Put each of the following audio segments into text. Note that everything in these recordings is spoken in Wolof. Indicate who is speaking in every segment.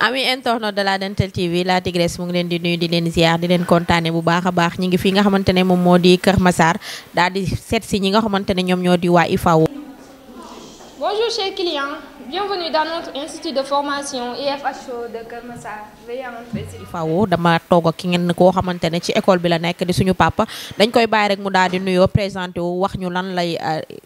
Speaker 1: ami internaute de la Dentale TV la Tigresse mu ngi leen di nuyu di leen ziar di leen kontaane bu baax a baax ñi ngi fi nga xamante ne moom moo di Kër Massar daal di seet si ñi nga xamante ne ñoom ñoo di waa IFAO.
Speaker 2: Bonjour chers clients, bienvenue dans notre institut de formation IFHO de Kër Massar. Veuillez entrer s'il vous plaît.
Speaker 1: IFAO dama toog ak ki ngeen koo xamante ne ci école bi la nekk di suñu papa dañ koy bàyyi rek mu daal di nuyoo présenté wu wax ñu lan lay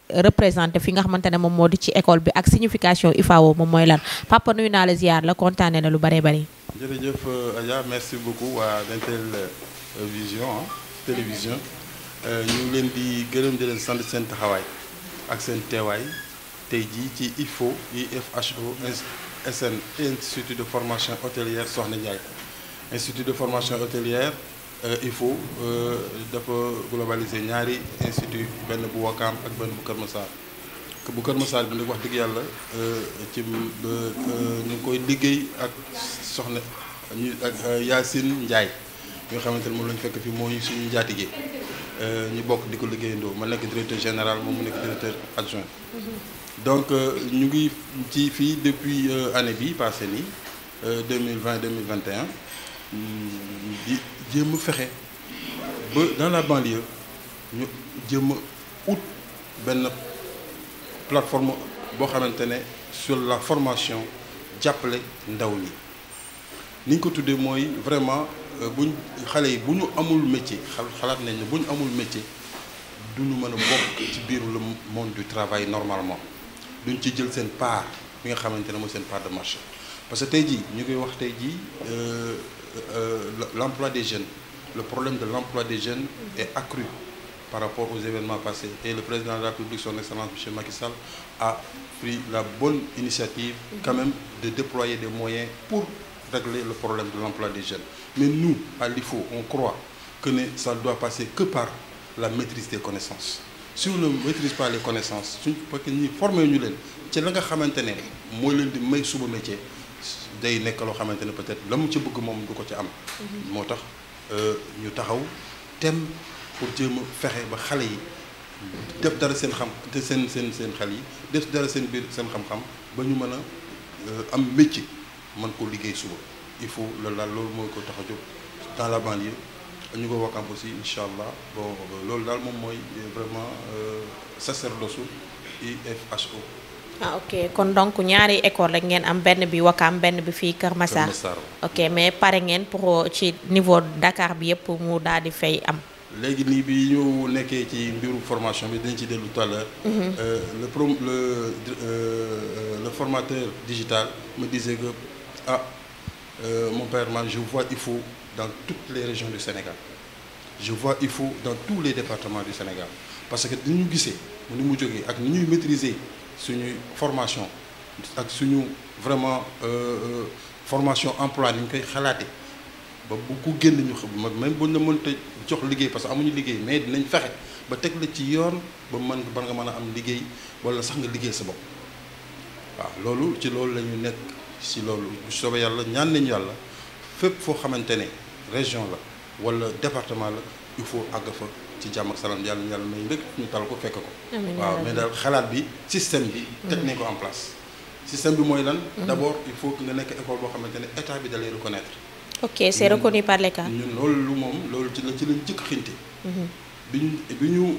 Speaker 1: représenté fi nga xamante ne moom moo di ci école bi ak signification IFAO moom mooy lan papa nuyu naa la ziar la kontaane na lu bare bari.
Speaker 3: jërëjëf Adja merci beaucoup waa Dentale Vision télévision ñu ngi leen di gërëm di leen sant seen taxawaay ak seen teewaay tey jii ci IFHO SN Institut de formation hôtelière Soxna Ndiaye Institut de formation hôtelière IFHO dafa globaliser ñaari institut benn bu Wakaam ak benn bu Kër Massar bu Kër Massar bi nag wax dëgg yàlla ci ñu ngi koy liggéey ak soxna ñu ak Yacine Ndiaye ñoo xamante ne moom la ñu fekk fi mooy suñu njaatige ñu bokk di ko liggéeyandoo ma nekk directeur général moom mu nekk directeur adjoint donc ñu ngi ci fii depuis année bi passé nii 2020 2021 di jéem a fexe ba dans la banlieue ñu jéem a ut benn plateforme boo xamante ne sur la formation jàppale ndaw ñi ni ñu ko tuddee mooy vraiment buñ xale yi bu ñu amul métier xalaat nañ ne bu ñu amul métier du ñu mën a bokk ci biir le monde du travail normalement duñ ci jël seen part bi nga xamante ne mooy seen part de marché parce que tey jii ñu ngi wax tey jii l'emploi des jeunes le problème de l'emploi des jeunes est accru par rapport aux événements passés et le président de la République son excellence monsieur Macky Sall a pris la bonne initiative quand même de déployer des moyens pour régler le problème de l'emploi des jeunes mais nous à l'IFHO on croit que ça ne doit passer que par la maîtrise des connaissances si on ne maîtrise pas les connaissances suñ parce que ñi formé ñu leen ci la nga xamante ne mooy leen di may suba métier day nekk loo xamante ne peut-être la mu ci bëgg moom du ko ci am moo tax ñu taxaw tem pour jéem a fexe ba xale yi def dara seen xam te seen xel yi def dara seen biir seen xam-xam ba ñu mën a am métier mën ko liggéey suba il faut loolu daal loolu mooy ko tax a jóg dans la banlieue ñu ko Wakaam aussi incha allah bon loolu daal moom mooy vraiment sacerdoce IFHO.
Speaker 1: ah ok kon donc ñaari école rek ngeen am benn bi Wakaam benn bi fii Kër Massar. ok mais pare ngeen pour ci niveau Dakar bi yëpp mu daal di fay am.
Speaker 3: léegi nii bi ñu nekkee ci mbiru formation bi dañ ci dellu tout à l'heure le formateur digital me disait que mon père man je vois IFHO dans toutes les régions du Sénégal je vois IFHO dans tous les départements du Sénégal parce que ni ñu gisee ni mu jógee ak ni ñuy maîtriser suñuy formation ak suñu vraiment formation emploi ni ñu koy xalaate ba bu ku génn ñu xam même buñ la mënta jox liggéey parce que amuñu liggéey mais dinañ fexe ba teg la ci yoon ba nga mën a am liggéey wala sax nga liggéey sa bopp waaw loolu ci loolu la ñu nekk si loolu bu soobee yàlla ñaan nañu yàlla fépp foo xamante ne région la wala département la il faut àgg fa ci jàmm ak salaam yàlla may rek ñu tal ko fekk ko waaw mais daal xalaat bi système bi teg nañ ko en place système bi mooy lan d'abord il faut que nga nekk école boo xamante ne état bi da lay reconnaître
Speaker 1: ok c'est reconnu par l'État.
Speaker 3: ñun loolu ci lañ jëkk xinte bi ñu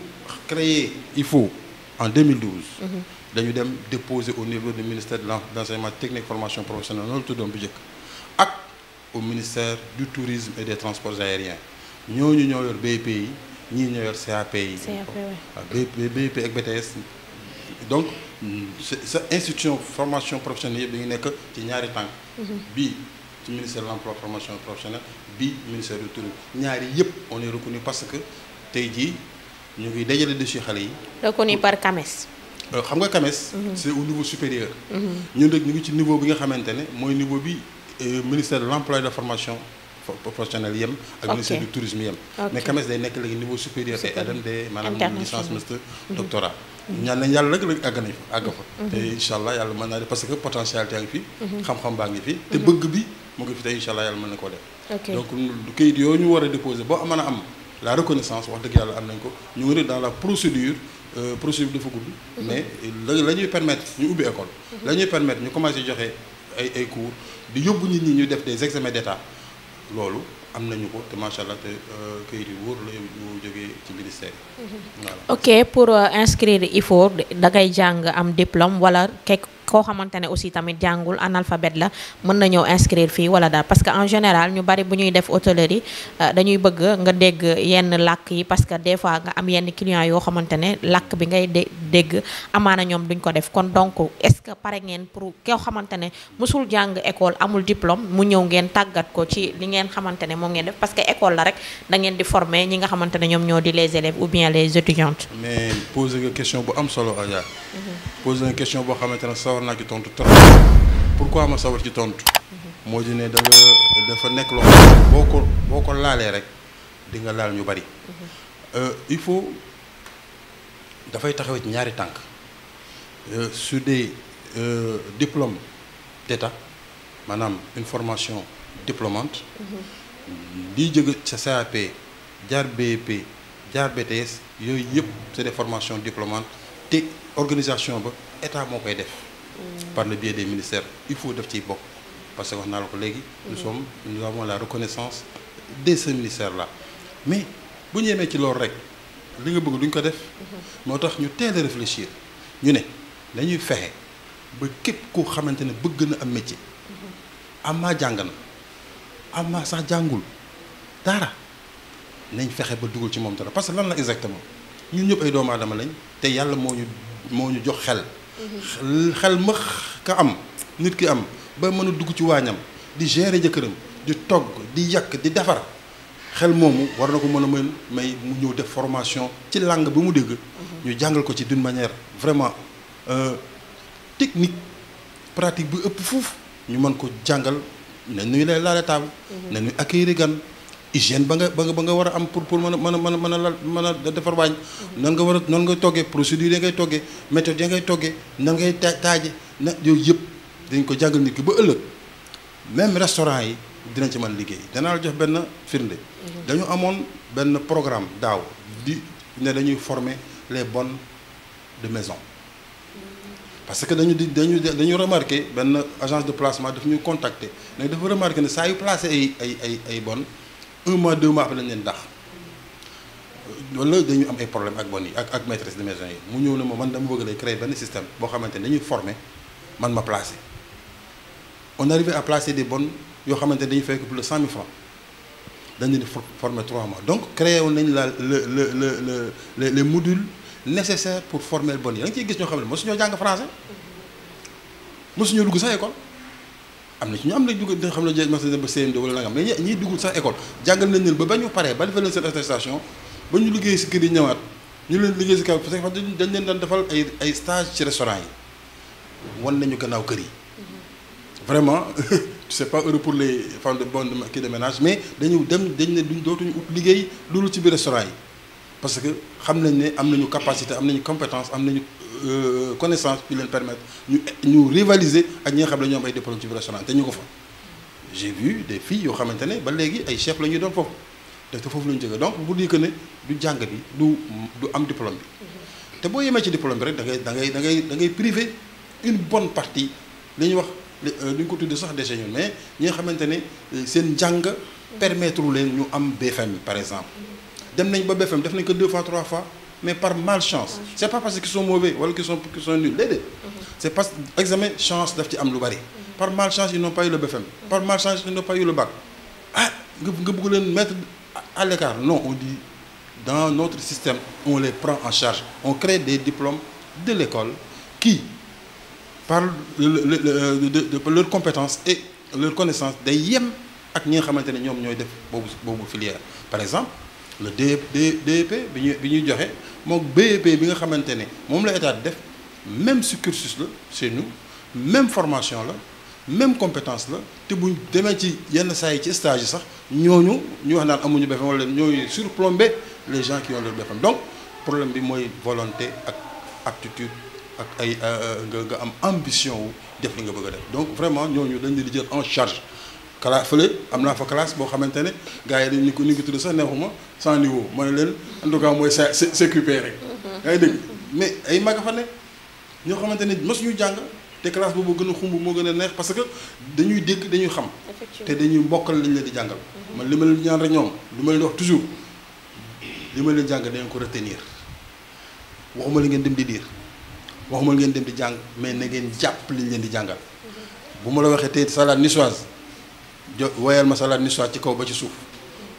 Speaker 3: créé IFHO en 2012 dañu dem déposer au niveau du ministère de l'enseignement technique formation professionnelle loolu tuddoon bu njëkk ak au ministère du tourisme et des transports aériens ñooñu ñoo yor BIP yi ñii ñoo yor CAP yi BIP ak BTS donc sa institution formation professionnelle yëpp dañu nekk ci ñaari tànk bii ci ministère de l'emploi formation professionnelle bii ministère du tourisme ñaari yëpp on est reconnu parce que tey jii ñu ngi dajale dessus xale yi
Speaker 1: reconnu par CAMES.
Speaker 3: xam nga CAMES c'est au niveau supérieur ñun rek ñu ngi ci niveau bi nga xamante ne mooy niveau bi ministère de l'emploi et de la formation professionnelle yem ak ministère du tourisme yem mais CAMES day nekk léegi niveau supérieur et RMD maanaam licence master doctorat ñaan nañ yàlla rek àgg nañ fa àgg fa te incha allah yàlla mën naa def parce que potentialité a ngi fi xam-xam baa ngi fi te bëgg bi mu ngi fi te incha allah yàlla mën na koo def donc kayit yooyu ñu war a déposer boo mën a am la reconnaissance wax dëgg yàlla am nañ ko ñu ngi dans la procédure procédure dafa gudd mais la ñuy permettre ñu ubbi école la ñuy permettre ñu commencé joxe ay cours di yóbbu nit ñi ñu def des examens d'état loolu am nañu ko te macha allah te kayit yu wóor la ñu jógee ci ministère yi. voilà.
Speaker 1: ok pour inscrire il faut da ngay jàng am diplôme wala koo xamante ne aussi tamit jàngul analphabète la mën na ñëw inscrire fii wala daal parce que en général ñu bari bu ñuy def hôtellerie dañuy bëgg nga dégg yenn làkk yi parce que des fois nga am yenn clients yoo xamante ne làkk bi ngay dégg amaana ñoom duñ ko def kon donc est-ce que pare ngeen pour koo xamante ne musul jàng école amul diplôme mu ñëw ngeen tàggat ko ci li ngeen xamante ne moom ngeen def parce que école la rek da ngeen di former ñi nga xamante ne ñoom ñoo di les élèves ou bien les étudiantes.
Speaker 3: mais poser nga question bu am solo Adja. poser nga question boo xamante ne sawar naa ci tontu trop. pourquoi ma sawar ci tontu. moo di ne dafa nekk loo xam boo ko laalee rek di nga laal ñu bari. il faut dafay taxaw ci ñaari tànk sur des diplômes d'état maanaam une formation diplômante. liy jóge ca CAP jaar BEP jaar BTS yooyu yëpp c'est des formations diplômantes te organisation ba état moo koy def. par le biais des ministères il faut def ciy bokk parce que wax naa la ko léegi. nous avons la reconnaissance de ce ministère là mais bu ñu yemee ci loolu rek li nga bëgg duñ ko def. moo tax ñu teel a réfléchir ñu ne dañuy fexe ba képp koo xamante ne bëgg na am métier. amaa jàng na amaa sax jàngul dara nañ fexe ba dugal ci moom dara parce que lan la exactement ñun ñëpp ay doomu aadama lañ te yàlla moo ñu jox xel. xel ma ka am nit ki am ba mën a dugg ci waañam di gérer jëkkëram di togg di yàq di defar xel moomu war na ko mën a may mu ñëw def formation ci langue bi mu dégg. ñu jàngal ko ci d'une manière vraiment technique pratique bu ëpp fuuf ñu mën ko jàngal ne nuy lay laale table. ne nuy accueillir gan hygiène ba nga war a am pour mën a defar waañ. nan nga war a nan ngay toggee procédure yi ngay toggee méthode yi ngay toggee nan ngay taaje na yooyu yëpp dañ ko jàngal nit ki ba ëllëg même restaurant yi dinañ ci mën liggéey danaa la jox benn firnde. dañu amoon benn programme daaw di ne dañuy former les bonnes de maison. parce que dañu remarqué benn agence de placement daf ñu contacter mais dafa remarqué ne saa yu placé ay bonnes 1 mois 2 mois après lañ leen dax wala dañu am ay problème ak bonnes yi ak maîtresse de maison yi mu ñëw ne ma man dama bëgg lay créer benn système boo xamante ne dañuy former man ma placer on arrivait à placer des bonnes yoo xamante ne dañuy fay plus de 100 000 francs dañu leen former 3 mois donc créé woon nañ les modules nécessaires pour former le bonne yi da nga ciy gis ñoo xam ne mosuñoo jàng français mosuñoo dugg sax école am na ci ñu am nañ dugg xam ne mas ba CM2 wala nangam mais ñiy duggul sax école jàngal nañ leen ba ñu paree ba defal leen seen attestation ba ñu liggéey si kër yi ñëwaat ñu leen liggéey si kaw parce que dañ leen daan defal ay stage ci restaurant yi wan nañu gannaaw kër yi vraiment c'est pas heureux pour les femmes de bonne kii de ménage mais dañ ne dootuñu ut liggéey loolu ci biir restaurant yi parce que xam nañ ne am nañu capacité am nañu compétence am nañu connaissance bi leen permettre ñu rivaliser ak ñi nga xam ne ñoom ay diplôme ci biir restaurant te ñu ko fa j'ai vu des filles yoo xamante ne ba léegi ay chef la ñuy doon foofu te foofu la ñu jógee donc bu di que ne du jàng bi du am diplôme bi te boo yemee ci diplôme bi rek da ngay privé une bonne partie li ñuy wax li ñu ko tuddee sax déchet ñun mais ñi nga xamante ne seen njàng permettre leen ñu am BFM par exemple dem nañ ba BFM def nañ ko 2 fois 3 fois mais par malchance c'est pas parce qu'ils sont mauvais wala qu'ils sont nuls déedéet c'est parce que examen chance daf ci am lu bari par malchance ils n'ont pas eu le BFM par malchance ils n'ont pas eu le bac ah nga bëgg leen mettre à l'écart non on dit dans notre système on les prend en charge on crée des diplômes de l'école qui par leur compétence et leur connaissance day yem ak ñi nga xamante ne ñoom ñooy def boobu filière par exemple le DEP bi ñuy joxe moom BEP bi nga xamante ne moom la état def même si cursus la chez nous même formation la même compétence la te buñ demee ci yenn saa yi ci stage yi sax ñooñu ñu wax naan amuñu BFM wala ñooy surplombé les gens qui ont leur BFM donc problème bi mooy volonté ak aptitude ak ay nga am ambition wu def li nga bëgg a def donc vraiment ñooñu dañ di jël en charge classe fële am naa fa classe boo xamante ne gars yi dañ ni ko tudd sax neexuma sans niveau ma ne leen en tout cas mooy CQP rek yaa ngi dégg mais ay mag a fa ne ñoo xamante ne mosuñu jàng te classe boobu gën a xumb moo gën a neex parce que dañuy dégg dañuy xam te dañuy mbokkal lañ leen di jàngal man li ma leen ñaan rek ñoom li ma leen di wax toujours li ma leen jàng dañ ko retenir waxuma la ngeen dem di diir waxuma la ngeen dem di jàng mais na ngeen jàpp liñ leen di jàngal bu ma la waxee tey salade niçoise woyal ma salade niçoise ci kaw ba ci suuf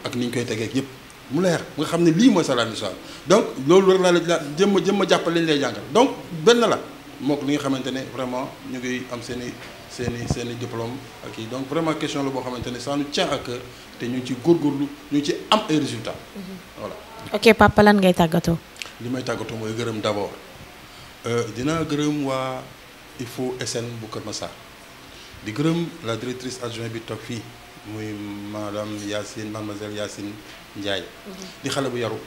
Speaker 3: ak ni ñu koy tegee yëpp mu leer nga xam ne lii mooy salade niçoise donc loolu rek laa la jëm a jàppal lañ lay jàngal donc benn la mook li nga xamante ne vraiment ñu ngi am seen i diplôme ak yi donc vraiment question la boo xamante ne ça nous tient à cœur te ñu ngi ci góorgóorlu ñu ngi ci am ay résultats voilà.
Speaker 1: ok papa lan ngay tàggatoo.
Speaker 3: li may tàggatoo mooy gërëm d'abord dinaa gërëm waa IFO SN bu Kër Massar di gërëm la directrice adjointe bi toog fii muy madame Yacine mademoiselle Yacine Ndiaye. di xale bu yaru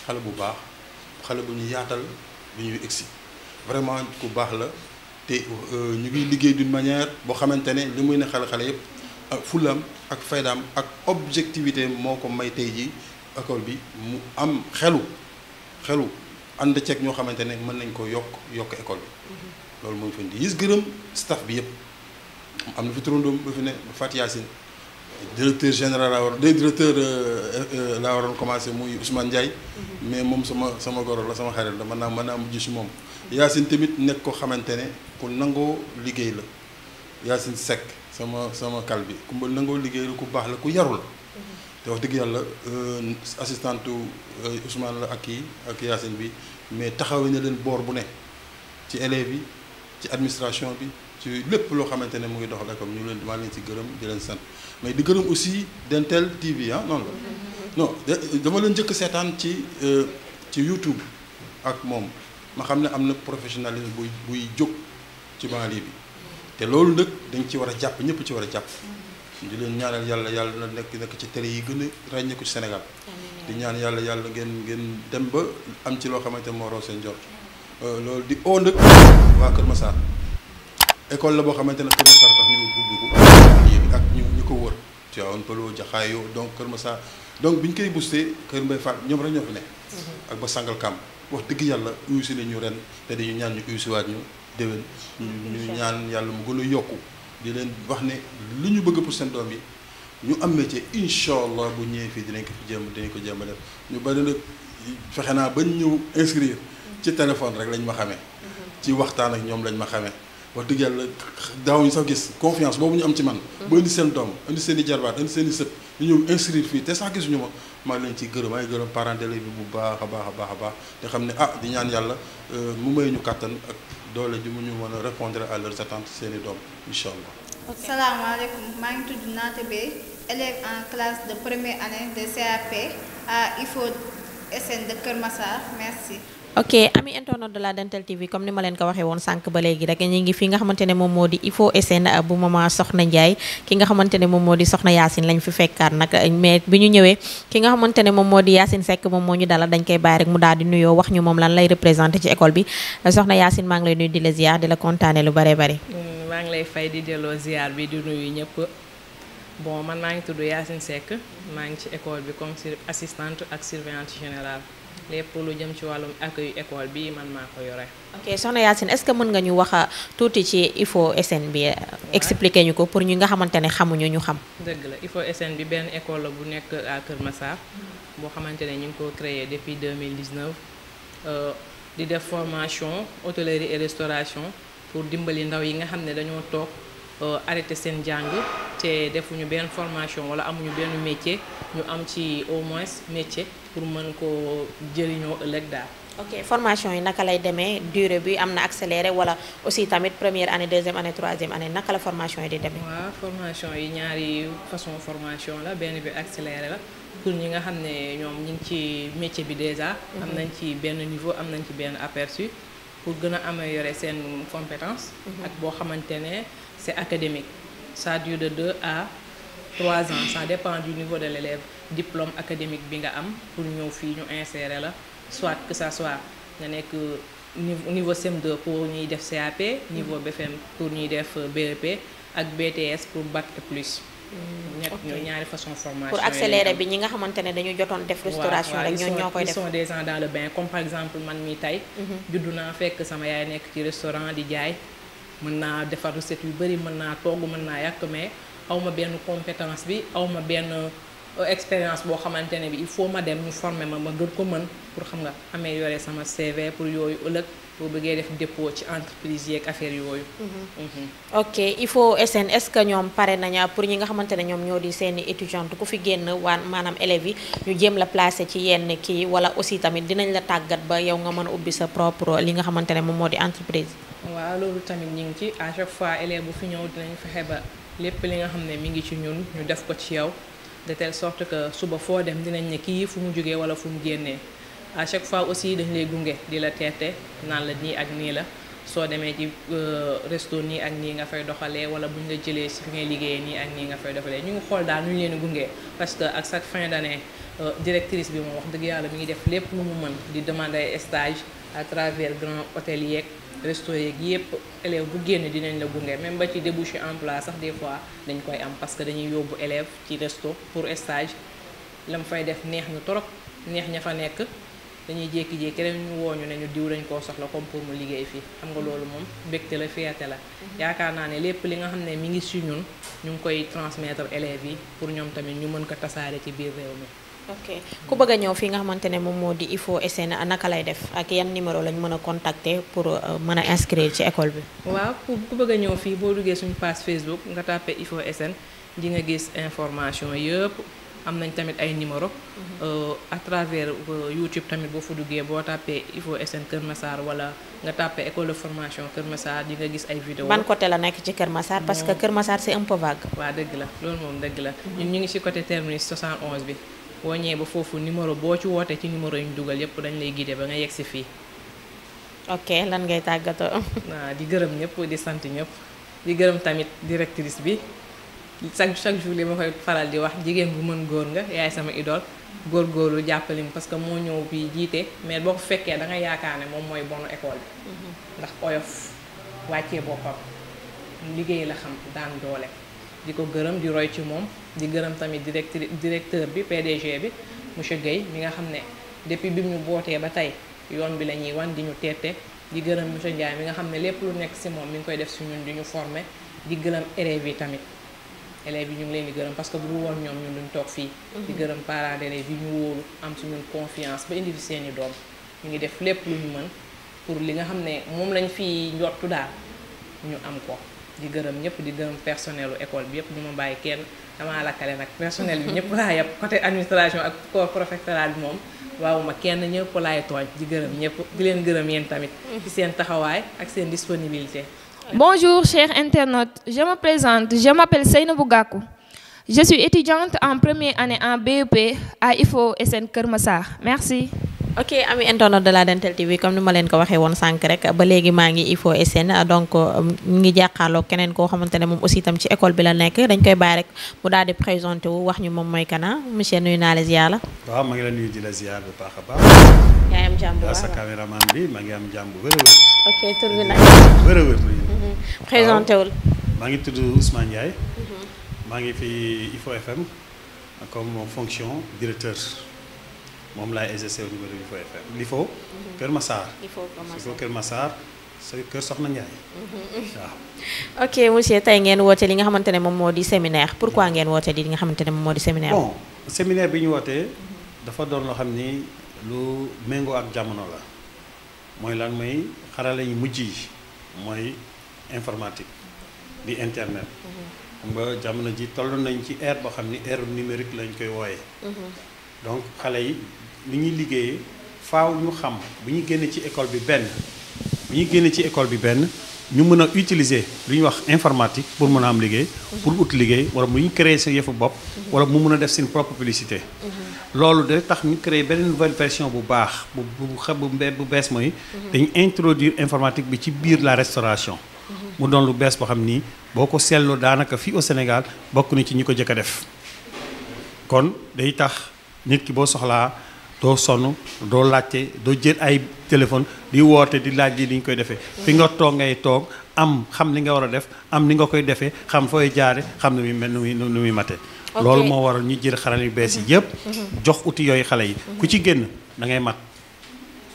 Speaker 3: xale bu baax xale bu ñu yaatal bu ñuy egsi vraiment ku baax la te ñu ngi liggéey d'une manière boo xamante ne li muy ne xale yëpp ak fulam ak faydaam ak objectivité moo ko may tey ji école bi mu am xelu ànd ceeg ñoo xamante ne mën nañ ko yokk école bi loolu mooy fen di gis gërëm staff bi yëpp am na fi turandoom ba fi ne Fatou Yacine directeur général laa waroon commencé muy Ousmane Ndiaye mais moom sama goro la sama xarit la mën naa mujj si moom Yacine tamit nekk ko xamante ne ku nangoo liggéey la Yacine Seck sama kal bi ku nangoo liggéey la ku baax la ku yaru la te wax dëgg yàlla assistante Ousmane la ak Yacine bi mais taxawee na leen boor bu ne ci élèves yi ci administration bi ci lépp loo xamante ne mu ngi doxal comme ñu leen maa leen ci gërëm di leen sant mais di gërëm aussi Dental TV noonu la non dama leen njëkk seetaan ci YouTube ak moom ma xam ne am na professionnalisme buy jóg ci banlieue bi te loolu nag dañ ci war a jàpp ñëpp ci war a jàpp di leen ñaanal yàlla na nekk ci télé yi gën a ràññeeku ci Sénégal di ñaan yàlla ngeen dem ba am ci loo xamante moo raw seen jot loolu di oo nag waa Kër Massar école la boo xamante ne Kër Massar tax ñu ubbi ko ak ñu ko wër Tivaouane Peulh Jaxaayo donc Kër Massar donc bi ñu koy boosté Kër Mbaye Fall ñoom rek ñoo fi nekk ak ba Sangalkam wax dëgg yàlla uyusi nañu ren te dañu ñaan ñu uyusiwaat ñu déwén ñu ñaan yàlla mu gën a yokku di leen wax ne li ñu bëgg pour seen doom yi ñu am métier incha allah bu ñëwee fii dinañ ko jéem a def ñu bari nag fexe naa bañ ñëw inscrire ci téléphone rek lañ ma xamee ci waxtaan ak ñoom lañ ma xamee wax dëgg yàlla daawuñu sax gis confiance boobu ñu am ci man ba indi seen doom indi seen i jarbaat indi seen i sët ñu ñëw inscrire fii te sax gisuñu ma maa leen ciy gërëm ay gërëm parents d'élèves bi bu baax a baax te xam ne di ñaan yàlla mu may ñu kàttan ak doole ji mu ñu mën a répondre à leurs attentes seen i doom incha allah.
Speaker 4: salaamaaleykum maa ngi tudd Naata Bey élève en classe de première année de CAP à IFO SN de Kër Massar merci.
Speaker 1: ok ami internaute de la Dental TV comme ni ma leen ko waxee woon sànq ba léegi rek ñu ngi fi nga xamante ne moom moo di IFO SN bu maman Soxna Ndiaye ki nga xamante ne moom moo di Soxna Yacine lañ fi fekkaat nag mais bi ñu ñëwee ki nga xamante ne moom moo di Yacine Seck moom moo ñu dalal dañ koy bàyyi rek mu daal di nuyoo wax ñu moom lan lay représenté ci école bi Soxna Yacine maa ngi lay nuyu di la ziar di la kontaane lu bare bare.
Speaker 5: maa ngi lay fay di delloo ziar bi di nuyu ñëpp bon man maa ngi tudd Yacine Seck maa ngi ci école bi comme assistante ak surveillante générale lépp lu jëm ci wàllum accueil école bi man maa ko yore.
Speaker 1: ok soxna Yacine est-ce que mën nga ñu wax tuuti ci IFO SN bi expliquer ñu ko pour ñu nga xamante ne xamuñu ñu xam.
Speaker 5: dëgg la IFO SN bi benn école la bu nekk à Kër Massar boo xamante ne ñu ngi ko créé depuis 2019 di def formation hôtellerie et restauration pour dimbali ndaw yi nga xam ne dañoo toog arrêté seen jàng te defuñu benn formation wala amuñu benn métier ñu am ci au moins métier pour mën ko jëriñoo ëllëg daal.
Speaker 1: ok formation yi naka lay demee durée bi am na accéléré wala aussi tamit première année deuxième année troisième année naka la formation yi di demee.
Speaker 5: waaw formation yi ñaari façon formation la benn bi accéléré la pour ñi nga xam ne ñoom ñu ngi ci métier bi déjà. am nañ ci benn niveau am nañ ci benn aperçu pour gën a améliorer seen compétence. ak boo xamante ne c'est académique ça dure de 2 à 3 ans ça dépend du niveau de l'élève diplôme académique bi nga am pour ñëw fii ñu insérer la. soit que ça soit nga nekk niveau CM2 pour ñuy def CAP niveau BFM pour ñuy def BEP ak BTS pour bac et plus. ñaari façon formation
Speaker 1: pour accélérer bi ñi nga xamante ne dañu jotoon def restauration rek ñoo koy def.
Speaker 5: ils sont des gens dans le bain comme par exemple man mi tey juddu naa fekk sama yaay nekk ci restaurant di jaay mën naa defar recette yu bari mën naa togg mën naa yàq mais aw ma benn compétence bi aw ma benn expérience boo xamante ne bi il faut ma dem ñu former ma gën ko mën pour xam nga améliorer sama CV pour yooyu ëllëg boo bëggee def dépôt ci entreprise yeeg affaire yooyu.
Speaker 1: ok IFO SN est-ce que ñoom pare nañu pour ñi nga xamante ne ñoom ñoo di seeni étudiante ku fi génn waan maanaam élèves yi ñu jéem la placer ci yenn kii wala aussi tamit dinañ la tàggat ba yow nga mën a ubbi sa propre li nga xamante ne moom moo di entreprise.
Speaker 5: waaw loolu tamit ñu ngi ci à chaque fois élève bu fi ñëw dinañ fexe ba lépp li nga xam ne mi ngi ci ñun ñu def ko ci yow de telle sorte que suba foo dem dinañ ne kii fu mu jógee wala fu mu génnee. à chaque fois aussi dañ lay gunge di la teete naan la nii ak nii la soo demee ci resto nii ak nii nga fay doxalee wala buñ la jëlee si fi ngay liggéeyee nii ak nii nga fay doxalee ñu ngi xool daal nu ñu leen di gunge parce que ak chaque fin d'année directrice bi moom wax dëgg yàlla mi ngi def lépp lu mu mën di demander ay stage à travers grand hôtel yeeg resto yeeg yëpp élève bu génn dinañ la gunge même ba ci débouché emploi sax des fois dañ koy am parce que dañuy yóbbu élève ci resto pour stage la mu fay def neex na trop neex ña fa nekk dañuy jékki-jékki rek ñu wooñu ne ñu diw dañ koo soxla comme pour mu liggéey fii xam nga loolu moom mbégte la fierté la yaakaar naa ne lépp li nga xam ne mi ngi si ñun ñu ngi koy transmettre élèves yi pour ñoom tamit ñu mën ko tasaare ci biir réew mi.
Speaker 1: ok ku bëgg a ñëw fii nga xamante ne moom moo di IFO SN naka lay def ak yan numéro lañ mën a contacter pour mën a inscrire ci école bi.
Speaker 5: waaw ku bëgg a ñëw fii boo duggee suñu page Facebook nga tàppee IFO SN di nga gis information yëpp. am nañ tamit ay numéro à travers YouTube tamit boo fa duggee boo tàppee IFO SN Kër Massar wala nga tàppee école de formation Kër Massar di nga gis ay vidéo
Speaker 1: ban côté la nekk ci Kër Massar parce que Kër Massar c'est un peu vague.
Speaker 5: waaw dëgg la loolu moom dëgg la ñun ñu ngi ci côté terminus 71 bi boo ñëwee ba foofu numéro boo ci wootee ci numéro yi ñu dugal yépp dañ lay guider ba nga yegg si fii.
Speaker 1: ok lan ngay tàggatoo.
Speaker 5: waaw di gërëm ñëpp di sant ñëpp di gërëm tamit directrice bi. chaque jour li ma koy faral di wax jigéen bu mën góor nga yaay sama idole góorgóorlu jàppale mi parce que moo ñëw bi jiite mais boo ko fekkee da nga yaakaar ne moom mooy bonu école bi ndax oyof wàccee boppam liggéey la xam daan doole di ko gërëm di roy ci moom di gërëm tamit directeur bi PDG bi monsieur Guèye mi nga xam ne depuis bi mu bootee ba tey yoon bi la ñuy wan di ñu teete di gërëm monsieur Ndiaye mi nga xam ne lépp lu nekk ci moom mi ngi koy def ci ñun di ñu former di gërëm élèves yi tamit élèves yi ñu ngi leen di gërëm parce que bu dul woon ñoom ñun duñ toog fii di gërëm parents d'élèves yi ñu wóolu am ci ñun confiance ba indi fi seeni doom ñu ngi def lépp lu ñu mën pour li nga xam ne moom lañ fi njortu daal ñu am ko di gërëm ñëpp di gërëm personnelu école bi yëpp du ma bàyyi kenn damaa lakkale nag personnel bi ñëpp laa yàpp côté administration ak corps préfectoral bi moom waawuma kenn ñëpp laay tooñ di gërëm ñëpp di leen gërëm yéen tamit ci seen taxawaay ak seen disponibilité.
Speaker 2: Bonjour chers internautes, je me présente, je m'appelle Seynabou Gakou. Je suis étudiante en première année en BEP à IFO SN Kër Massar. Merci.
Speaker 1: ok ami internet de la Dental TV comme ni ma leen ko waxee woon sànq rek ba léegi maa ngi IFO SN donc ñu ngi jàkkaarloo keneen koo xamante ne moom aussi itam ci école bi la nekk dañ koy bàyyi rek mu daal di présenté wu wax ñu moom mooy kana monsieur nuyu naa la ziar la.
Speaker 6: waaw maa ngi la nuyu di la ziar bu baax a baax.
Speaker 1: yaa ngi am jàmm bu baax
Speaker 6: sa caméraman bi maa ngi am jàmm bu wér a wér.
Speaker 1: ok tur bi nag.
Speaker 6: wér a wér.
Speaker 1: présenté wul.
Speaker 6: maa ngi tudd Ousmane Ndiaye. maa ngi fi IFO FM comme fonction directeur. moom laay exercer au niveau de l'IFO FM l'IFO Kër Massar. IFO Kër Massar sa kër Soxna Ndiaye. waaw.
Speaker 1: ok monsieur tey ngeen woote li nga xamante ne moom moo di séminaire pourquoi ngeen woote li nga xamante ne moom moo di séminaire.
Speaker 6: bon séminaire bi ñu wootee dafa doon loo xam ni lu méngoo ak jamono la mooy lan mooy xarala yu mujj yi mooy informatique di internet. xam nga jamono ji toll nañ ci ère boo xam ni ère numérique lañ koy wooyee. donc xale yi li ñuy liggéeyee faaw ñu xam bu ñu génnee ci école bi benn ñu mën a utiliser lu ñuy wax informatique pour mën a am liggéey pour ut liggéey wala mu ñu créer seen yëfu bopp wala mu mën a def seen propre publicité loolu de tax ñu créer benn nouvelle version bu baax bu bees mooy dañu introduire informatique bi ci biir la restauration mu doon lu bees boo xam nii boo ko seetloo daanaka fii au Sénégal bokk na ci ñi ko jëkk a def kon day tax nit ki boo soxlaa doo sonn doo laajte doo jël ay téléphone di woote di laaj li ñu koy defee fi nga toog ngay toog am xam li nga war a def am ni nga koy defee xam fooy jaare xam nu muy mel nu muy mate loolu moo waral ñu jël xarala yu bees yi yëpp jox outil yooyu xale yi ku ci génn da ngay mat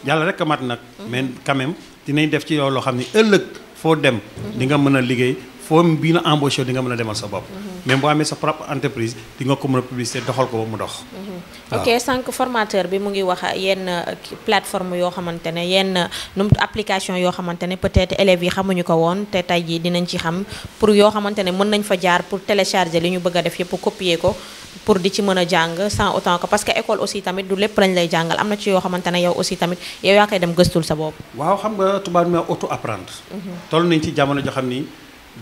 Speaker 6: yàlla rek a mat nag mais quand même dinañ def ci yow loo xam ni ëllëg foo dem di nga mën a liggéey foo bii na embauché di nga mën a demal sa bopp même boo amee sa propre entreprise di nga ko mën a publicité doxal ko ba mu dox
Speaker 1: ok sànq formateur bi mu ngi wax yenn plateforme yoo xamante ne yenn application yoo xamante ne peut-être élèves yi xamuñu ko woon te tey jii dinañ ci xam pour yoo xamante ne mën nañ fa jaar pour télécharger li ñu bëgg a def yëpp copier ko pour di ci mën a jàng sans autant que parce que école aussi tamit du lépp lañ lay jàngal am na ci yoo xamante ne yow aussi tamit yow yaa koy dem gëstul sa bopp.
Speaker 6: waaw xam nga tubaab mi auto apprendre toll nañ ci jamono joo xam ni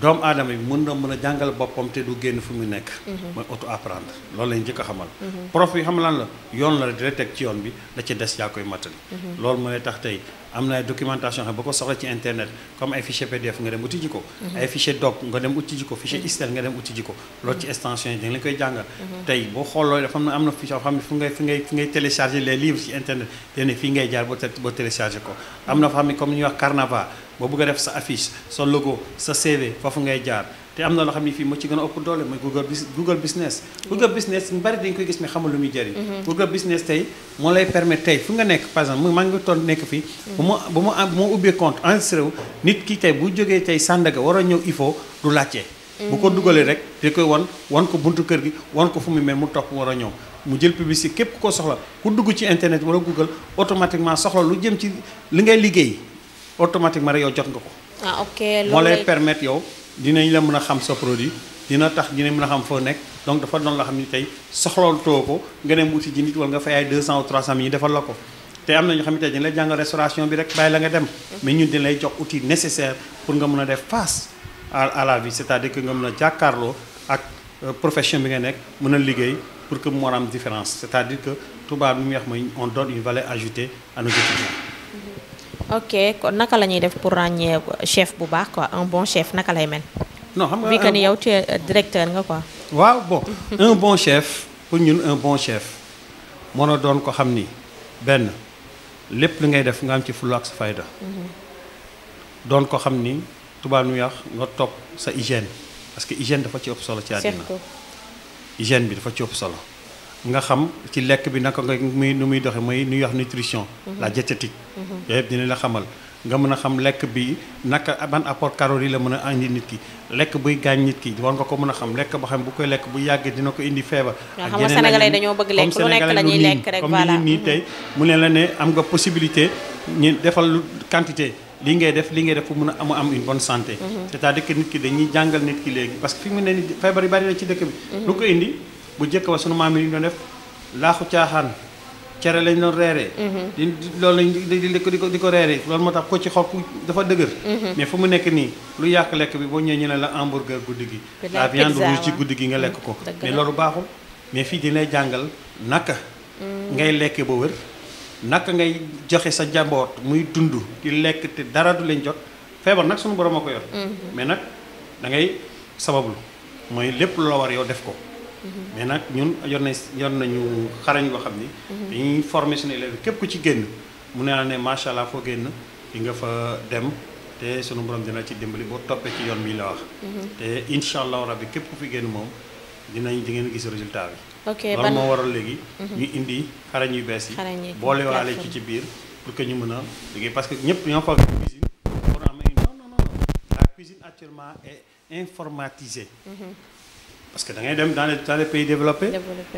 Speaker 6: doomu aadama bi mën na mën a jàngal boppam te du génn fu mu nekk mooy auto apprendre loolu lañ njëkk a xamal prof yi xam lan la yoon la di teg ci yoon bi la ci des yaa koy mattali loolu mooy tax tey am na ay documentation xam ba ko soxla ci internet comme ay fichier PDF nga dem uti ji ko ay fichier doc nga dem uti ji ko fichier Excel nga dem uti ji ko loolu ci extension yi dañ la koy jàngal tey boo xooloo dafa am na fichier xam ne fi ngay télécharger les livres ci internet yéen fii ngay jaar boo télécharger ko am na fa xam ne comme ñuy wax Carnaval boo bëgg a def sa affiche sa logo sa CV foofu ngay jaar te am na loo xam ne fii moo ci gën a ëpp doole mooy Google Business ñu bari dañ koy gis mais xamul lu muy jëriñ Google Business tey moo lay permettre tey fu nga nekk par exemple maa ngi toll nekk fii bu ma ubbee compte enregistré wu nit ki tey bu jógee tey Sandaga war a ñëw il faut du laajte bu ko dugalee rek di koy wan ko buntu kër gi wan ko fu mu mel mu topp war a ñëw mu jël publicité képp koo soxla ku dugg ci internet wala Google automatiquement soxla lu jëm ci li ngay liggéey automatiquement rek yow jot nga ko
Speaker 1: ok
Speaker 6: moo lay permettre yow dinañ la mën a xam sa produit dina tax dinañ mën a xam foo nekk donc dafa doon la xam ni tey soxlawtoo ko nga dem wuti ji nit wala nga fay ay 200 ou 300 mille ñu defal la ko te am na ñoo xam ne tey dañ lay jàngal restauration bi rek bàyyi la nga dem mais ñun dañ lay jox outil nécessaire pour nga mën a def face à la vie c'est-à-dire que nga mën a jàkkaarloo ak profession bi nga nekk mën a liggéey pour que mu war a am différence c'est-à-dire que tubaab bi muy wax mooy on donne une valeur ajoutée à nos étudiants.
Speaker 1: ok kon naka la ñuy def pour ràññee chef bu baax quoi un bon chef naka lay mel.
Speaker 6: non xam nga
Speaker 1: vu que ni yow tu es directeur nga quoi.
Speaker 6: waaw bon un bon chef pour ñun un bon chef moo na doon ko xam ni benn lépp li ngay def nga am ci fulla ak sa fayda doon ko xam ni tubaab nu wax nga topp sa hygiène parce que hygiène dafa ci ëpp solo ci àddina hygiène bi dafa ci ëpp solo nga xam ci lekk bi naka nga nu muy doxe mooy nuy wax nutrition la diététique yooyu yëpp dina la xamal nga mën a xam lekk bi naka ban apport calorie la mën a indi nit ki lekk buy gaañ nit ki war nga ko mën a xam lekk boo xam bu koy lekk bu yàggee dina ko indi feebar
Speaker 1: xam nga sénégalais dañoo bëgg lekk lu nekk la ñuy lekk rek
Speaker 6: comme
Speaker 1: voilà
Speaker 6: nii tey mu ne la ne am nga possibilité ñu defal lu quantité li ngay def pour mën a am une bonne santé c'est-à-dire que nit ki dañuy jàngal nit ki léegi parce que fi mu ne ni feebar yi bari na ci dëkk bi lu ko indi bu jëkk ba sunu maam yi ñu doon def laaxu caaxaan cere lañ doon reeree loolu lañ di ko reeree loolu moo tax ko ci xol dafa dëgër mais fu mu nekk nii lu yàq lekk bi boo ñëwee ñu ne la hamburger guddi gi la viande rouge ci guddi gi nga lekk ko mais loolu baaxul mais fii di lay jàngal naka ngay lekkee ba wër naka ngay joxe sa njaboot muy dund di lekk te dara du leen jot feebar nag sunu borom a ko yor mais nag da ngay sabablu mooy lépp loo war yow def ko mais nag ñun yor nañu xarañ boo xam ni dañuy former suñu élèves képp ku ci génn mu ne la ne macha allah foo génn di nga fa dem te sunu borom dina ci dimbali boo toppee ci yoon bi la wax te incha allah rabbi képp ku fi génn moom di ngeen gis résultat bi
Speaker 1: ok
Speaker 6: loolu moo waral léegi ñu indi xarañ yu bees yi boole waale ci biir pour que ñu mën a liggéey parce que ñëpp ñoo foog cuisine war a am non la cuisine actuellement est informatisée parce que da ngay dem dans les pays développés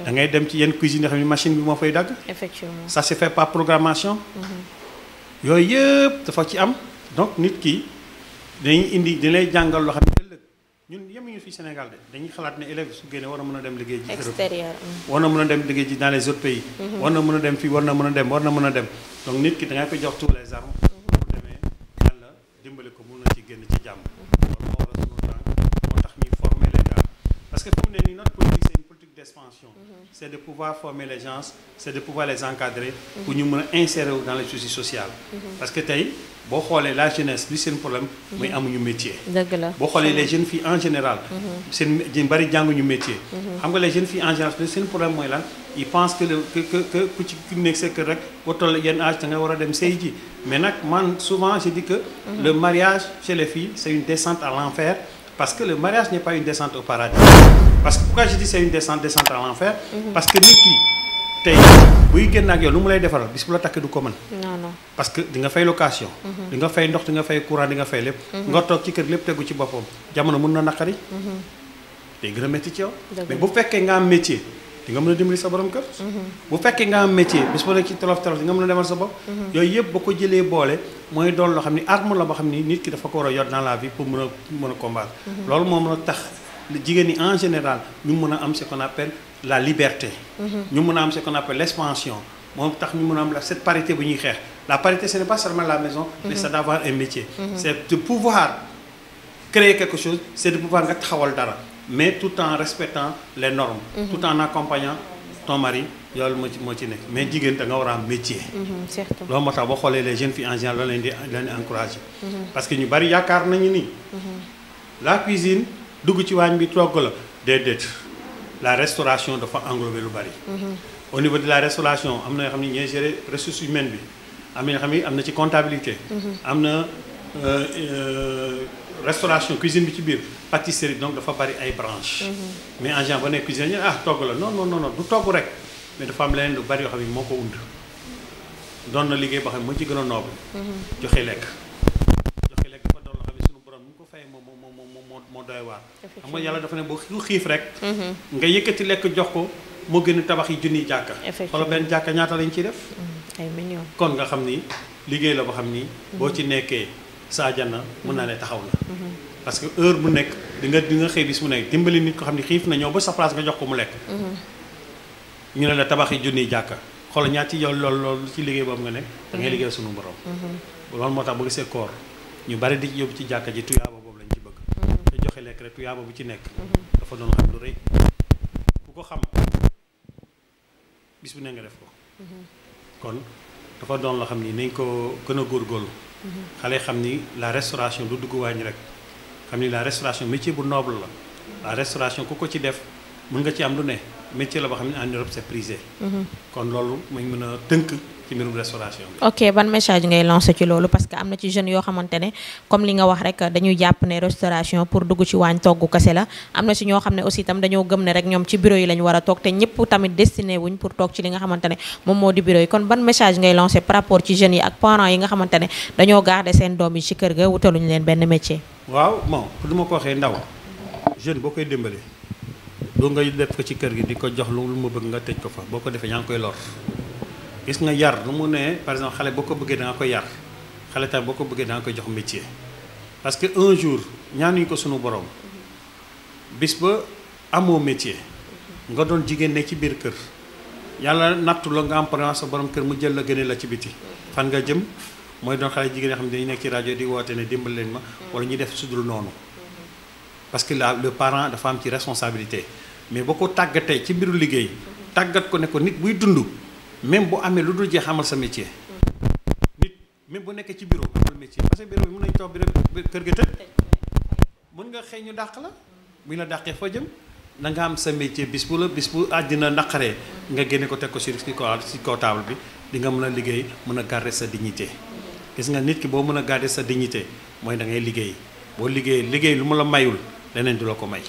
Speaker 6: da ngay dem ci yenn cuisine yoo xam ne machine bi moo fay dagg
Speaker 1: effectivement
Speaker 6: ça se fait par programmation yooyu yëpp dafa ci am donc nit ki dañ lay jàngal loo xam ne ëllëg ñun yemuñu fii Sénégal de dañuy xalaat ne élèves su génnee war na mën a dem liggéey ji
Speaker 1: extérieur
Speaker 6: war na mën a dem liggéey ji dans les autres pays war na mën a dem fii war na mën a dem donc nit ki da ngay ko jox tous les armes bu demee yàlla dimbali ko mun na ci génn ci jàmm loolu moo waral sunu tànk moo tax ñuy former les gars parce que comme ne ni notre politique c'est une politique d'expansion c'est de pouvoir former les gens c'est de pouvoir les encadrer pour ñu mën a insérer dans les soucis sociales parce que tey boo xoolee la jeunesse li seen problème mooy amuñu métier
Speaker 1: dëgg la
Speaker 6: boo xoolee les jeunes filles en général seen bari jànguñu métier xam nga les jeunes filles en général seen problème mooy lan ils pensent que ku ci nekk sa kër rek boo toll yenn âge da nga war a dem sëy ji mais nag man souvent je dis que le mariage chez les filles c'est une descente à l'enfer parce que le mariage n'est pas une descente au paradis parce que pourquoi je dis c'est une descente à l'enfer parce que nit ki tey buy génn ak yow lu mu lay defaral bis bu la takk du ko mën parce que di nga fay location. di nga fay ndox di nga fay courant di nga fay lépp. nga toog ci kër lépp tegu ci boppam jamono mun na naqari. day gën a métti ci yow. mais bu fekkee nga am métier di nga mën a dimbali sa borom kër. bu fekkee nga am métier bis bu nekk ci tolof tolof di nga mën a demal sa bopp. yooyu yëpp boo ko jëlee boole mooy doon loo xam ni arme la boo xam ni nit ki dafa ko war a yor dans la vie pour mën a combattre. loolu moo mën a tax jigéen ñi en général ñu mën a am ce qu'on appelle la liberté. ñu mën a am ce qu'on appelle l'expansion. moom tax ñu mën a am cette parité bu ñuy xeex la parité ce n'est pas seulement la maison. mais c'est d'avoir un métier. c'est de pouvoir créer quelque chose c'est de pouvoir nga taxawal dara. mais tout en respectant les normes. tout en accompagnant ton mari loolu moo ci nekk mais jigéen da nga war a am métier.
Speaker 1: surtout
Speaker 6: loolu moo tax boo xoolee les jeunes filles en général loolu leen di encourager. parce que ñu bari yaakaar nañu ni. la cuisine dugg ci waañ bi togg la déedéet la restauration dafa englober lu bari. au niveau de la restauration am na yoo xam ne ñooy gérer ressources humaines bi am na yoo xam ne am na ci comptabilité. am na restauration cuisine bi ci biir pâtisserie donc dafa bari ay branches. mais en général ba nekk cuisine togg la non du togg rek mais dafa am leneen lu bari yoo xam ne moo ko und doon na liggéey boo xam ne moo ci gën a noble. joxe lekk dafa doon loo xam ne suñu borom mu ko fay moo doy waar. xam nga yàlla dafa ne boo xiif rek. nga yëkkati lekk jox ko moo gën a tabax yi junniy jàkka. xoolal benn jàkka ñaata lañ ciy def.
Speaker 1: ay millions.
Speaker 6: kon nga xam ni liggéey la boo xam ni. boo ci nekkee sa jana mun naa ne taxaw na. parce que heure bu nekk di nga xëy bis mu nekk dimbali nit ko xam ni xiif na ñëw ba sa place nga jox ko mu lekk. ñu ne la tabax yi junniy jàkka xoolal ñaati yow loolu ci liggéey boobu nga nekk. da ngay liggéey suñu borom. loolu moo tax bu gisee koor ñu bari di yóbbu ci jàkka ji tuyaaba boobu lañ ci bëgg. te joxe lekk rek tuyaaba bu ci nekk. dafa doon xam lu rëy ku ko xam bis bu ne nga def ko. kon dafa doon loo xam ni nañ ko gën a góorgóorlu. xale xam ni la restauration du dugg waañ rek xam ni la restauration métier bu noble la restauration ku ko ci def mën nga ci am lu ne métier la boo xam ne en Europe c'est prisé. kon loolu mañ mën a tënk ci mbirum restauration bi.
Speaker 1: ok ban message ngay lancé ci loolu parce que am na ci jeunes yoo xamante ne comme li nga wax rek dañuy jàpp ne restauration pour dugg ci waañ togg kese la am na si ñoo xam ne aussi itam dañoo gëm ne rek ñoom ci bureau yi lañ war a toog te ñëpp tamit destiné wuñ pour toog ci li nga xamante ne moom moo di bureau yi kon ban message ngay lancé par rapport ci jeunes yi ak parents yi nga xamante ne dañoo garder seen doom yi ci kër ga wutaluñu leen benn métier.
Speaker 6: waaw bon pour du ma ko waxee ndaw jeune boo koy dimbale doo nga def ko ci kër gi di ko jox lu ma bëgg nga tëj ko fa boo ko defee yaa ngi koy lor. gis nga yar lu mu ne par exemple xale boo ko bëggee da nga koy yar xale tamit boo ko bëggee da nga koy jox métier parce que un jour ñaanuñu ko sunu borom bis ba amoo métier nga doon jigéen ne ci biir kër yàlla nattu la nga am problème sa borom kër mu jël la gënee la ci biti fan nga jëm mooy doon xale jigéen yoo xam ne dañu nekk ci rajo di woote ne dimbal leen ma wala ñu def sudul noonu parce que le parent dafa am ci responsabilité mais boo ko tàggatee ci mbiru liggéey tàggat ko ne ko nit buy dund même bu amee lu dul jeex amal sa métier nit même bu nekkee ci bureau amal métier parce que bureau bi mën nañu toog bi rek kër ga tëj mën nga xëy ñu dàq la bu ñu la dàqee foo jëm da nga am sa métier bis bu àddina naqaree nga génne ko teg ko ci kaw table bi di nga mën a liggéey mën a garder sa dignité gis nga nit ki boo mën a garder sa dignité mooy da ngay liggéey boo liggéey lu mu la mayul leneen du la ko may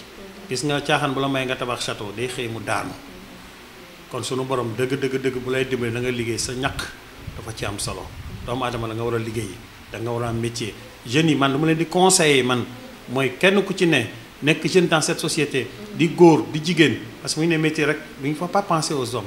Speaker 6: gis nga caaxaan bu la may nga tabax château day xëy mu daanu kon sunu borom dëgg bu lay dimbali da nga liggéey sa ñaq dafa ci am solo doomu aadama la nga war a liggéey da nga war a am métier jeunes yi man lu ma leen di conseiller man mooy kenn ku ci ne nekk jeune dans cette société di góor di jigéen parce que bu ñu ne métier rek il ne faut pas penser aux hommes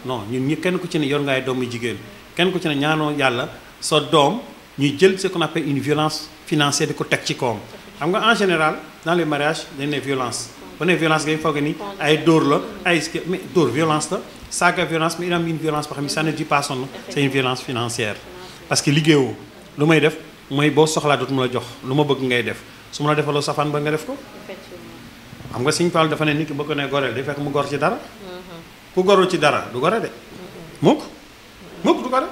Speaker 6: non ñun ñi kenn ku ci ne yor ngaay doomu jigéen kenn ku ci ne ñaanoo yàlla sa doom ñuy jël ce qu'on appelle une violence financière di ko teg ci kawam xam nga en général dans les mariages dañ ne violence bu ne violence ngay foog ni ay dóor la ay mais dóor violence la saaga violence mais il am une violence boo xam ne ça ne dit pas son nom c'est une violence financière parce que liggéeyoo lu may def mooy boo soxlaa dootuma la jox lu ma bëgg ngay def su ma la defaloo safaan ba nga def ko xam nga Sëñ Fall dafa ne nit ki bëgg ko ne goreel day fekk mu gor ci dara ku gorul ci dara du gore de mukk du gore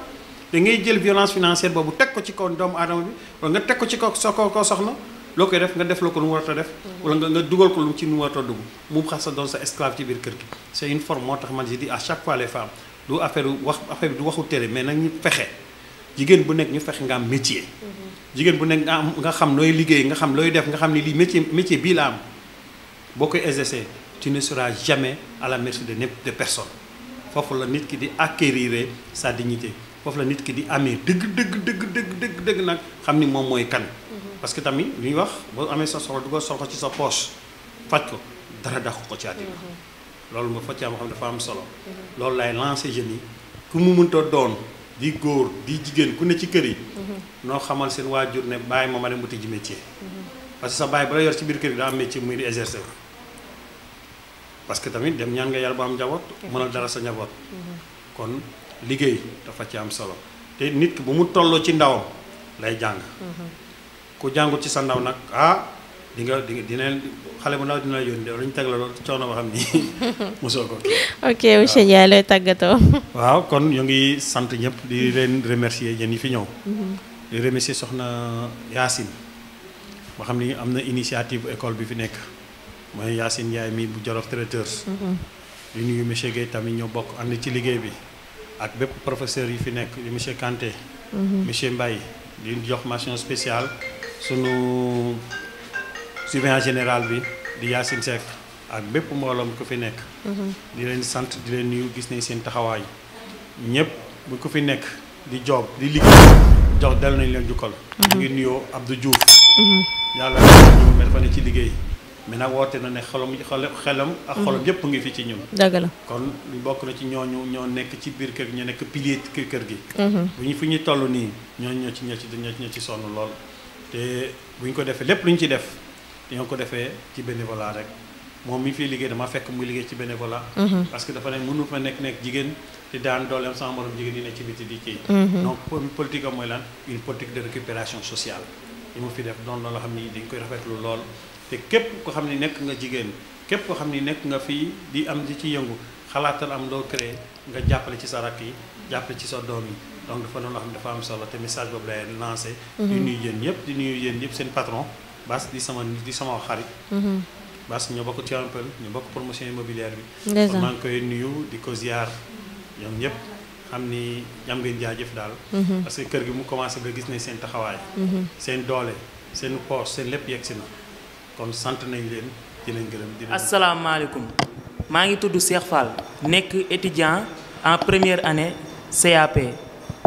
Speaker 6: da ngay jël violence financière boobu teg ko ci kaw doomu aadama bi wala nga teg ko ci kaw koo soxna loo koy def nga def la ko lu mu war a def wala nga dugal ko lu ci nu mu war a dugg mu xas sa doon sa esclave ci biir kër gi c'est une forme moo tax man je dis à chaque fois les femmes du affaire bi du waxu télé mais nag ñu fexe jigéen bu nekk ñu fexe nga am métier jigéen bu nekk nga xam looy liggéey nga xam looy def nga xam ni lii métier bii la am boo koy exercer tu ne seras jamais à la merci de personne foofu la nit ki di acquérir sa dignité foofu la nit ki di amee dëgg nag xam ni moom mooy kan. parce que tamit li ñuy wax boo amee sa soxla dugal soxla ci sa poche faj ko dara daxu ko ci àddina loolu nga fa ci am xam dafa am solo. loolu lay lancé jeunes yi ku mu mënta doon di góor di jigéen ku ne ci kër yi. noo xamal seen waajur ne bàyyi ma dem wuti ji métier. parce que sa bàyyi ba la yor ci biir kër gi daa am métier muy di exercer parce que tamit dem ñaan nga yàlla ba am njaboot. mënal dara sa njaboot. kon liggéey dafa ci am solo te nit ki bu mu tolloo ci ndawam lay jàng. ku jàngut ci sa ndaw nag dina xale bu ndaw dina la yónni lu ñu teg la loolu coono ba xam ni mosoo ko kii.
Speaker 1: ok monsieur Ndiaye looy tàggatoo.
Speaker 6: waaw kon ñu ngi sant ñëpp di leen remercier yéen yi fi ñëw. di remercier soxna Yacine boo xam ni am na initiative école bi fi nekk mooy Yacine Ndiaye mi bu Jolof Traiteurs. di nuyu monsieur Guèye tamit ñoo bokk ànd ci liggéey bi ak bépp professeur yi fi nekk di monsieur Kanté. monsieur Mbaye di jox mention spéciale sunu surveillant général bi di Yacine Seck ak bépp mbooloom ko fi nekk. di leen sant di leen nuyu gis nañ seen taxawaay ñëpp bu ko fi nekk di job di liggéey jox dal nañ leen jukkal. ñu ngi nuyoo Abdou Diouf. yàlla ñëw mais dafa ne ci liggéey mais nag woote na ne xelam ak xolam yëpp ngi fi ci ñun.
Speaker 1: dëgg la
Speaker 6: kon bokk na ci ñooñu ñoo nekk ci biir kër gi ñoo nekk pilier kër gi. bu ñu fi ñu toll nii ñooñu ñoo ci sonn lool te bu ñu ko defee lépp lu ñu ci def. ñoo ko defee ci bénévolat rek moom mi fiy liggéey dama fekk muy liggéey ci bénévolat. parce que dafa ne mënu fa nekk jigéen di daan dooleem sama morom jigéen yi ne ci biti di kii. donc politique am mooy lan une politique de récupération sociale li mu fi def doon loolu xam ni dañ koy rafetlu lool te képp ko xam ni nekk nga jigéen képp ko xam ni nekk nga fii di am di ci yëngu xalaatal am loo créé nga jàppale ci sa rakk yi jàppale ci sa doom yi donc dafa doon loo xam ne dafa am solo te message boobu lay lancé. di nuyu yéen ñëpp seen patron. Bas di sama xarit. Bas ñoo bokk Tivaouane Peulh ñu bokk promotion immobilière bi. kon maa ngi koy nuyu di ko ziar ñoom ñëpp xam ni jam ngeen jaajëf daal. parce que kër gi mu commencé ba gis nañ seen taxawaay. seen doole seen poche seen lépp yegg si na kon sant nañ leen di leen gërëm. di leen
Speaker 7: asalaamaaleykum maa ngi tudd Cheikh Fall nekk étudiant en première année CAP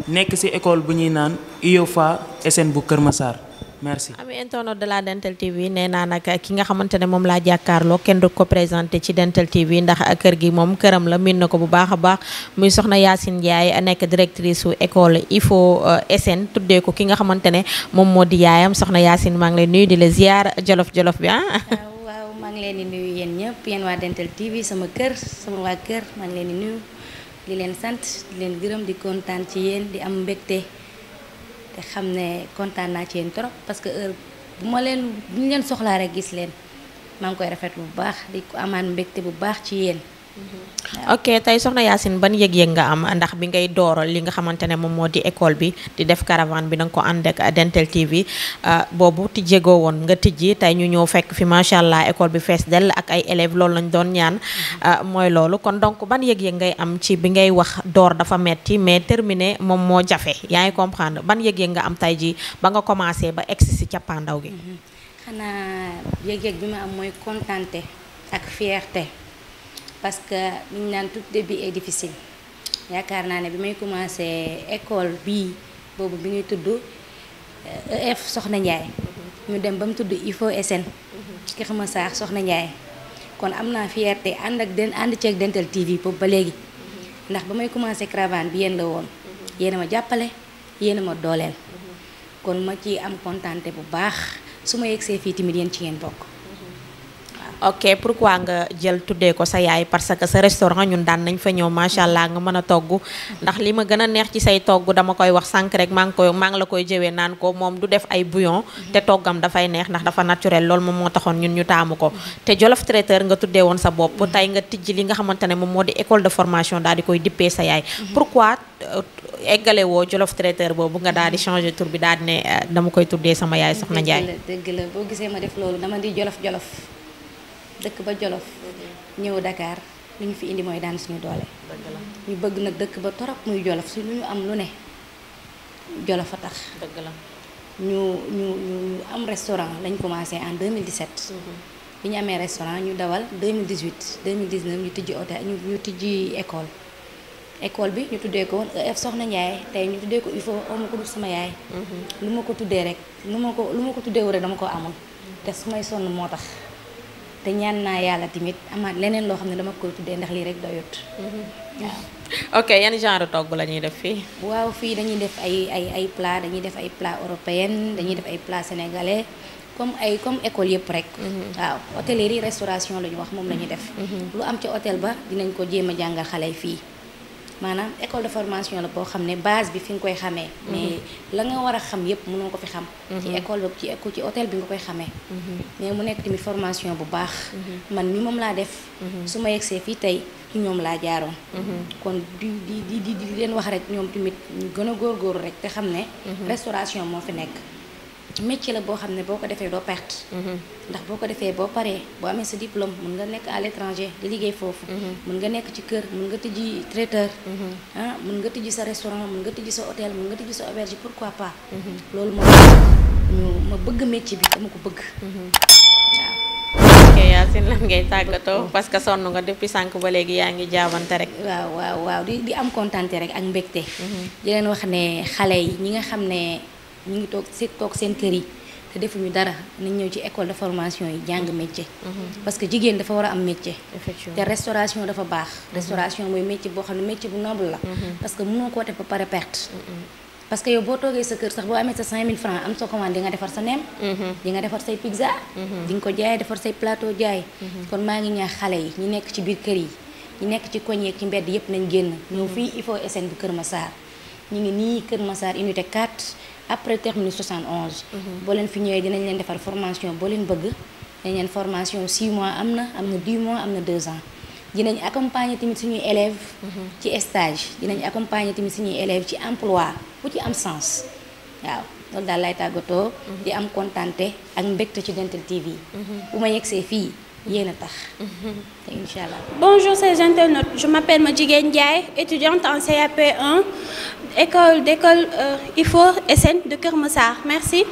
Speaker 7: nekk ci école bu ñuy naan IOFA SN bu Kër Massar. merci.
Speaker 1: ami internaute de la Dental TV nee naa nag ki nga xamante ne moom laa jàkkaarloo kenn du ko présenté ci Dental TV ndax kër gi moom këram la miin na ko bu baax a baax muy soxna Yacine Ndiaye nekk directrice su école IFO SN tuddee ko ki nga xamante ne moom moo di yaayam soxna Yacine maa ngi lay nuyu di la ziar jolof bi
Speaker 8: waaw maa ngi leen di nuyu yéen ñëpp yéen waa Dental TV sama waa kër maa ngi leen di nuyu di leen sant di leen gërëm di kontaan ci yéen di am mbégte. te xam ne kontaan naa ci yéen trop parce que heure bu ñu leen soxlaa rek gis leen maa ngi koy rafetlu bu baax di ko amaan mbégte bu baax ci yéen.
Speaker 1: ok tey soxna Yacine ban yëg-yëg nga am ndax bi ngay dooral li nga xamante ne moom moo di école bi di def caravane bi da nga ko ànd ak Dental TV boobu tijjegoo woon nga tijji tey ñu ñëw fekk fi macha allah école bi fees dell ak ay élèves loolu lañ doon ñaan mooy loolu kon donc ban yëg-yëg ngay am ci bi ngay wax door dafa metti mais terminé moom moo jafe yaa ngi comprendre ban yëg-yëg nga am tey ji ba nga commencé ba egsi si cappaandaw gi.
Speaker 8: xanaa yëg-yëg bi ma am mooy kontante ak fierté. parce que ñu naan tout début est difficile yaakaar naa ne bi may commencé école bii boobu bi ñuy tudd EF Soxna Ndiaye ñu dem ba mu tudd IFO SN Kër Massar Soxna Ndiaye kon am naa fierté ànd ceeg Dental TV boobu ba léegi ndax ba may commencé caravane bi yéen la woon yéen a ma jàppale yéen a ma dooleel kon ma ci am kontante bu baax su ma yegsee fii tamit yéen ci ngeen bokk.
Speaker 1: ok pourquoi nga jël tuddee ko sa yaay parce que sa restaurant ñun daan nañ fa ñëw macha allah nga mën a togg ndax li ma gën a neex ci say togg dama koy wax sànq rek maa ngi la koy jëwee naan ko moom du def ay bouillon te toggam dafay neex ndax dafa naturel loolu moom moo taxoon ñun ñu taamu ko te Jolof Traiteur nga tuddee woon sa bopp tey nga tijji li nga xamante ne moom moo di école de formation daal di koy dippee sa yaay pourquoi eggale woo Jolof Traiteur boobu nga daal di changer tur bi daal di ne dama koy tuddee sama yaay soxna Ndiaye.
Speaker 8: dëgg la boo gisee ma def loolu dama di jolof dëkk ba Jolof ñëw Dakar li ñu fi indi mooy daan suñu doole ñu bëgg nag dëkk ba torop muy Jolof su lu ñu am lu ne Jolof a tax
Speaker 1: dëgg la
Speaker 8: ñu am restaurant lañ commencé en 2017 bi ñu amee restaurant ñu dawal 2018 2019 ñu tijji hôtel ñu tijji école école bi ñu tuddee ko woon EF Soxna Ndiaye tey ñu tuddee ko il faut amu ko dul sama yaay. lu ma ko tuddee rek lu ma ko tuddee rek dama ko amul te su may sonn moo tax te ñaan naa yàlla tamit amaat leneen loo xam ne dama koy tuddee ndax lii rek doyut. waaw.
Speaker 1: ok yan genre togg la ñuy def fii.
Speaker 8: waaw fii dañuy def ay plat dañuy def ay plat européen dañuy def ay plat sénégalais comme école yëpp rek. waaw hôtellerie restauration la ñu wax moom la ñuy def. lu am ci hôtel ba dinañ ko jéem a jàngal xale yi fii maanaam école de formation la boo xam ne base bi fi nga koy xamee. mais la nga war a xam yëpp mënoo ko fi xam. ci école ba ci hôtel bi nga koy xamee. mais mu nekk tamit formation bu baax. man mi moom laa def. su ma yegsee fii tey ci ñoom laa jaaroon. kon di leen wax rek ñoom tamit ñu gën a góorgóorlu rek te xam ne. restauration moo fi nekk. métier la boo xam ne boo ko defee doo perte. ndax boo ko defee boo paree boo amee sa diplôme mën nga nekk à l'étranger di liggéey foofu. mën nga nekk ci kër mën nga tijji traiteur. mën nga tijji sa restaurant mën nga tijji sa hôtel mën nga tijji sa auberge pourquoi pas. loolu moom ma bëgg métier bi dama ko bëgg. waaw.
Speaker 1: ok Yacine lan ngay tàggatoo parce que sonn nga depuis sànq ba léegi yaa ngi jaabante rek.
Speaker 8: waaw di am kontante rek ak mbégte. di leen wax ne xale yi ñi nga xam ne. ñu ngi toog seen kër yi te defuñu dara nañ ñëw ci école de formation yi jàng métier. parce que jigéen dafa war a am métier. te restauration dafa baax. restauration mooy métier boo xam ne métier bu noble la. parce que mënoo koo def ba pare perte. parce que yow boo toogee sa kër sax boo amee sa 5000 francs am sa commande di nga defar sa nem. di nga defar say pizza. di nga ko jaay defar say plateau jaay. kon maa ngi ñaax xale yi ñu nekk ci biir kër yi ñu nekk ci koñ yeeg ci mbedd yépp nañ génn ñëw fii IFO SN bu Kër Massar ñu ngi nii Kër Massar unité 4. après terminus 71. boo leen fi ñëwee dinañ leen defar formation boo leen bëgg dañ leen formation 6 mois am na 10 mois am na 2 ans dinañ accompagner tamit suñuy élèves. ci stage dinañ accompagner tamit suñuy élèves ci emploi bu ci am sens waaw loolu daal lay tàggatoo. di am kontante ak mbégte ci Dental TV. bu ma yegsee fii yéen a tax. Inch'Allah.
Speaker 9: Bonjour chers internautes, je m'appelle Madjiguène Ndiaye, étudiante en CAP 1, école IFO SN de Kër Massar. Merci.